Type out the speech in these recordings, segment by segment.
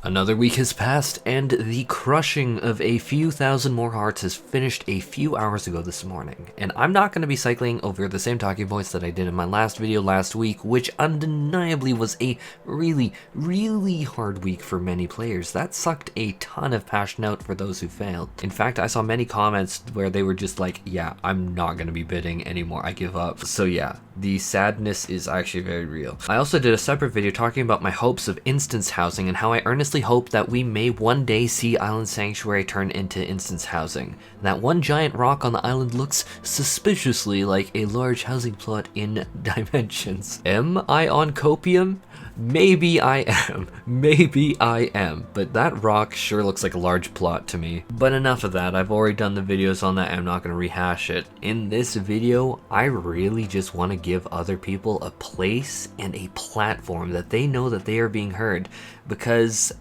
Another week has passed, and the crushing of a few thousand more hearts has finished a few hours ago this morning. And I'm not going to be cycling over the same talking points that I did in my last video last week, which undeniably was a really hard week for many players. That sucked a ton of passion out for those who failed. In fact, I saw many comments where they were just like, yeah, I'm not going to be bidding anymore, I give up. So yeah, the sadness is actually very real. I also did a separate video talking about my hopes of instance housing and how I earnestly hope that we may one day see Island Sanctuary turn into instance housing. That one giant rock on the island looks suspiciously like a large housing plot in Dimensions. Am I on copium? Maybe I am. Maybe I am. But that rock sure looks like a large plot to me. But enough of that. I've already done the videos on that. I'm not going to rehash it. In this video, I really just want to give other people a place and a platform that they know that they are being heard. Because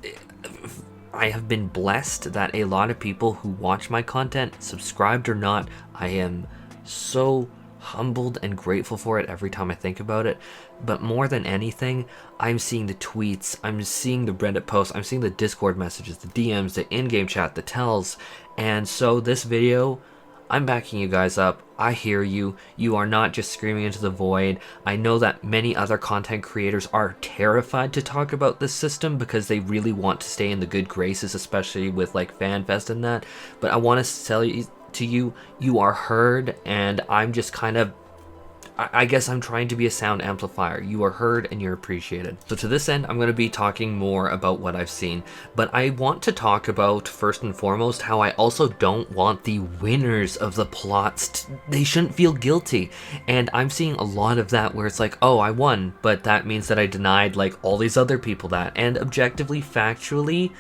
I have been blessed that a lot of people who watch my content, subscribed or not, I am so humbled and grateful for it every time I think about it. But more than anything, I'm seeing the tweets, I'm seeing the Reddit posts, I'm seeing the Discord messages, the DMs, the in-game chat, the tells. And so this video, I'm backing you guys up. I hear you. You are not just screaming into the void. I know that many other content creators are terrified to talk about this system because they really want to stay in the good graces, especially with like FanFest and that. But I want to tell you, you are heard, and I'm just kind of, I guess I'm trying to be a sound amplifier. You are heard and you're appreciated. So to this end, I'm going to be talking more about what I've seen, but I want to talk about first and foremost how I also don't want the winners of the plots, they shouldn't feel guilty. And I'm seeing a lot of that where it's like, oh, I won, but that means that I denied like all these other people that. And objectively, factually,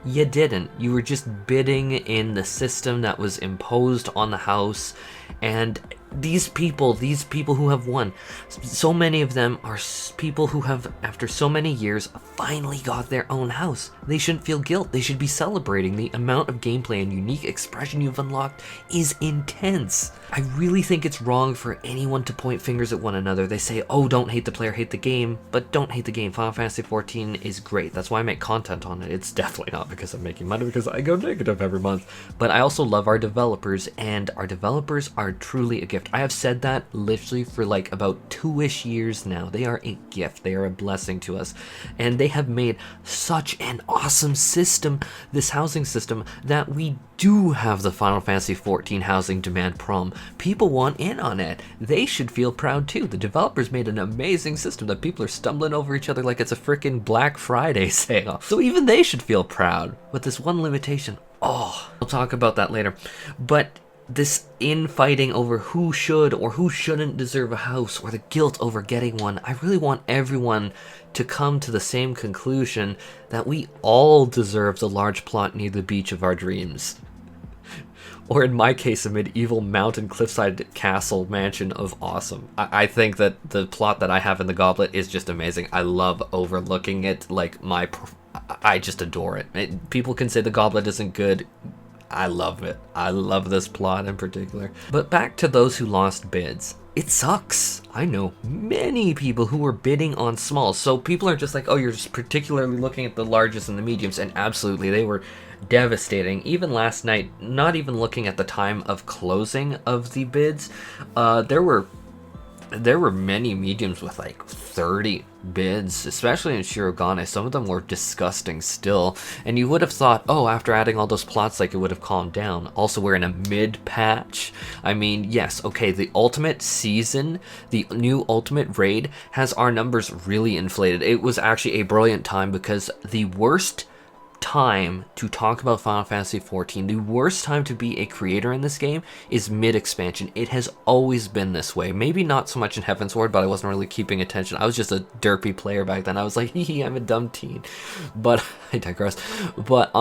you didn't. You were just bidding in the system that was imposed on the house. And these people who have won, so many of them are people who have, after so many years, finally got their own house. They shouldn't feel guilt. They should be celebrating. The amount of gameplay and unique expression you've unlocked is intense. I really think it's wrong for anyone to point fingers at one another. They say, oh, don't hate the player, hate the game, but don't hate the game. Final Fantasy XIV is great. That's why I make content on it. It's definitely not because I'm making money, because I go negative every month. But I also love our developers, and our developers are truly a gift. I have said that literally for like about 2-ish years now. They are a gift. They are a blessing to us. And they have made such an awesome system, this housing system, that we do have the Final Fantasy XIV housing demand prom. People want in on it. They should feel proud too. The developers made an amazing system that people are stumbling over each other like it's a freaking Black Friday sale. So even they should feel proud. With this one limitation, oh, we'll talk about that later. But this infighting over who should or who shouldn't deserve a house, or the guilt over getting one, I really want everyone to come to the same conclusion that we all deserve the large plot near the beach of our dreams. Or in my case, a medieval mountain cliffside castle mansion of awesome. I think that the plot that I have in the Goblet is just amazing. I love overlooking it. Like I just adore it. People can say the Goblet isn't good. I love it. I love this plot in particular. But back to those who lost bids. It sucks. I know many people who were bidding on small. So people are just like, oh, you're just particularly looking at the largest and the mediums. And absolutely, they were devastating. Even last night, not even looking at the time of closing of the bids, there were many mediums with like 30 bids, especially in Shirogane. Some of them were disgusting still, and you would have thought, oh, after adding all those plots, like, it would have calmed down. Also, we're in a mid-patch. I mean, yes, okay, the ultimate season, the new ultimate raid, has our numbers really inflated. It was actually a brilliant time, because the worst time to talk about Final Fantasy XIV, the worst time to be a creator in this game, is mid-expansion. It has always been this way. Maybe not so much in Heavensward, but I wasn't really keeping attention. I was just a derpy player back then. I was like, hee, I'm a dumb teen. But I digress. But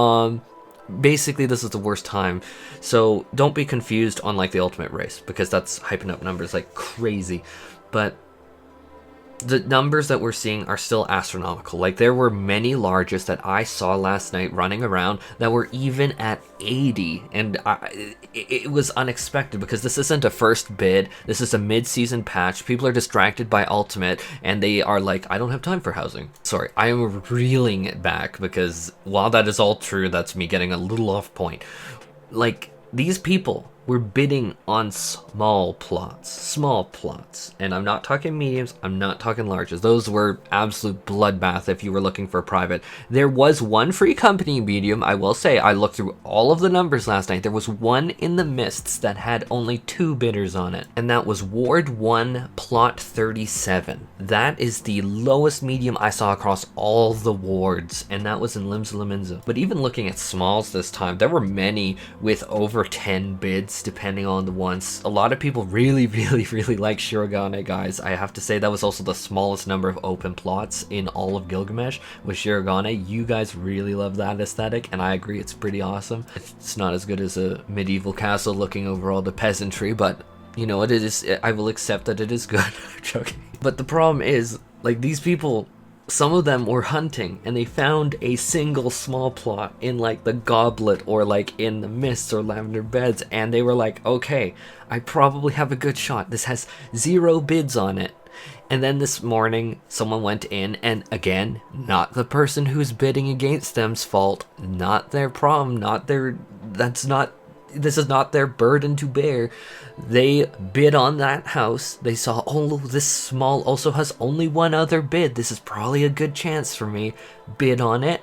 basically, this is the worst time. So don't be confused on like the ultimate race, because that's hyping up numbers like crazy. But the numbers that we're seeing are still astronomical. Like, there were many larges that I saw last night running around that were even at 80, and it was unexpected because this isn't a first bid, this is a mid-season patch. People are distracted by Ultimate, and they are like, I don't have time for housing. Sorry, I am reeling it back because while that is all true, that's me getting a little off point. Like, these people were bidding on small plots, and I'm not talking mediums, I'm not talking larges. Those were absolute bloodbath if you were looking for a private. There was one free company medium, I will say. I looked through all of the numbers last night. There was one in the mists that had only 2 bidders on it, and that was Ward 1 Plot 37. That is the lowest medium I saw across all the wards, and that was in Limsa Laminza. But even looking at smalls this time, there were many with over 10 bids depending on the ones. A lot of people really like Shirogane, guys. I have to say that was also the smallest number of open plots in all of Gilgamesh with Shirogane. You guys really love that aesthetic, and I agree, it's pretty awesome. It's not as good as a medieval castle looking over all the peasantry, but you know what, it is. I will accept that it is good. I'm joking. But the problem is, like, these people, some of them were hunting and they found a single small plot in like the Goblet or like in the Mists or Lavender Beds, and they were like, okay, I probably have a good shot. This has 0 bids on it. And then this morning someone went in, and again, not the person who's bidding against them's fault, not their problem, not their, this is not their burden to bear. They bid on that house. They saw, oh, this small also has only 1 other bid. This is probably a good chance for me. Bid on it.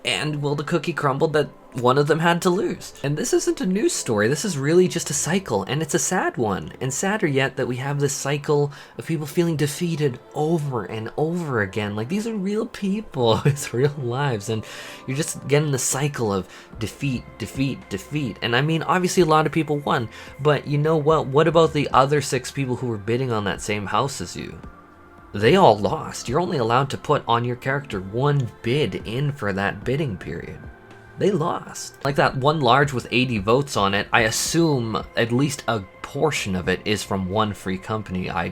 And, well, the cookie crumbled that one of them had to lose. And this isn't a news story. This is really just a cycle, and it's a sad one. And sadder yet that we have this cycle of people feeling defeated over and over again. Like, these are real people with real lives, and you're just getting the cycle of defeat. And I mean, obviously a lot of people won, but you know what? What about the other 6 people who were bidding on that same house as you? They all lost. You're only allowed to put on your character 1 bid in for that bidding period. They lost. Like that one large with 80 votes on it, I assume at least a portion of it is from 1 free company. I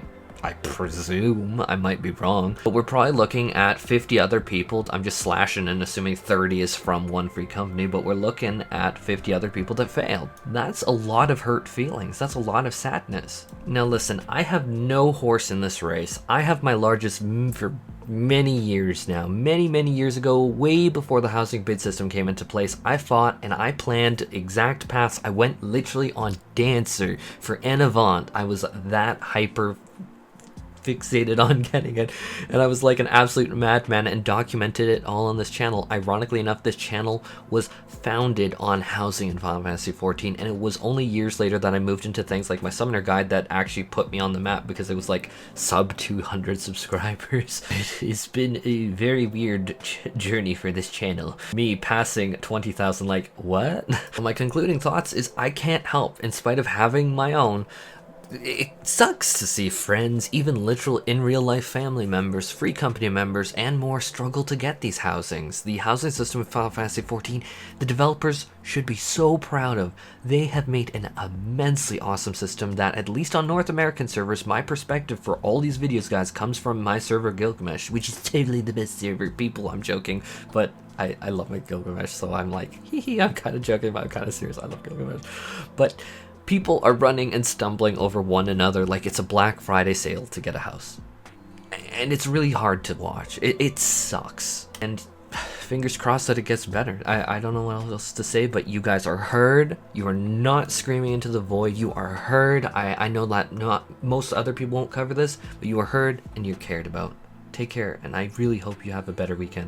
presume, I might be wrong, but we're probably looking at 50 other people. I'm just slashing and assuming 30 is from 1 free company, but we're looking at 50 other people that failed. That's a lot of hurt feelings. That's a lot of sadness. Now listen, I have no horse in this race. I have my largest for many years now. Many years ago, way before the housing bid system came into place, I fought and I planned exact paths. I went literally on Dancer for Enavant. I was that hyper fixated on getting it, and I was like an absolute madman and documented it all on this channel. Ironically enough, this channel was founded on housing in Final Fantasy XIV, and it was only years later that I moved into things like my Summoner Guide that actually put me on the map, because it was like sub 200 subscribers. It's been a very weird journey for this channel. Me passing 20,000, like, what? My concluding thoughts is I can't help, in spite of having my own, it sucks to see friends, even literal in real life family members, free company members, and more struggle to get these housings. The housing system of Final Fantasy XIV, the developers should be so proud of. They have made an immensely awesome system that, at least on North American servers, my perspective for all these videos, guys, comes from my server Gilgamesh, which is totally the best server. People, I'm joking, but I love my Gilgamesh, so I'm like, hee, I'm kind of joking, but I'm kind of serious. I love Gilgamesh. But people are running and stumbling over one another like it's a Black Friday sale to get a house. And it's really hard to watch. It sucks. And fingers crossed that it gets better. I don't know what else to say, but you guys are heard. You are not screaming into the void. You are heard. I know that not most other people won't cover this, but you are heard and you're cared about. Take care, and I really hope you have a better weekend.